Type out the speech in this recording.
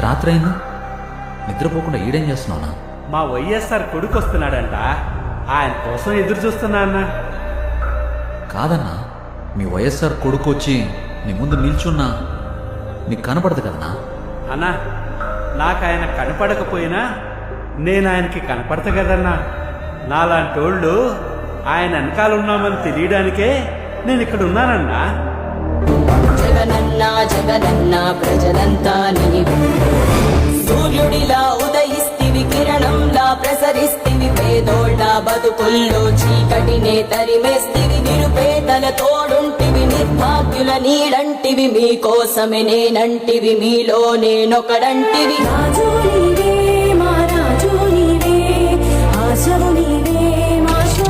రాత్రి అయింది, నిద్రపోకుండా ఈడేం చేస్తున్నావునా? మా వైఎస్ఆర్ కొడుకు వస్తున్నాడంట, ఆయన కోసం ఎదురు చూస్తున్నా అన్న. కాదన్నా, మీ వైఎస్ఆర్ కొడుకు వచ్చి నీ ముందు నిల్చున్నా నీకు కనపడదు కదన్నా? అన్నా, నాకు ఆయన కనపడకపోయినా నేను ఆయనకి కనపడతా కదన్నా. నాలాంటోళ్ళు ఆయన వెనకాల ఉన్నామని తెలియడానికే నేను ఇక్కడ ఉన్నానన్నా. జగనన్నా జగనన్నా ప్రజలంతా నీవే, సూర్యుడిలా ఉదయిస్తివి, కిరణంలా ప్రసరిస్తివి, పేదోళ్ళ బతుకుల్లో చీకటినే తరిమేస్తివి, నిరుపేదల తోడుంటివి, నిర్భాగ్యుల నీడంటివి, మీకోసమే నేనంటివి, మీలో నేనొకడంటివి.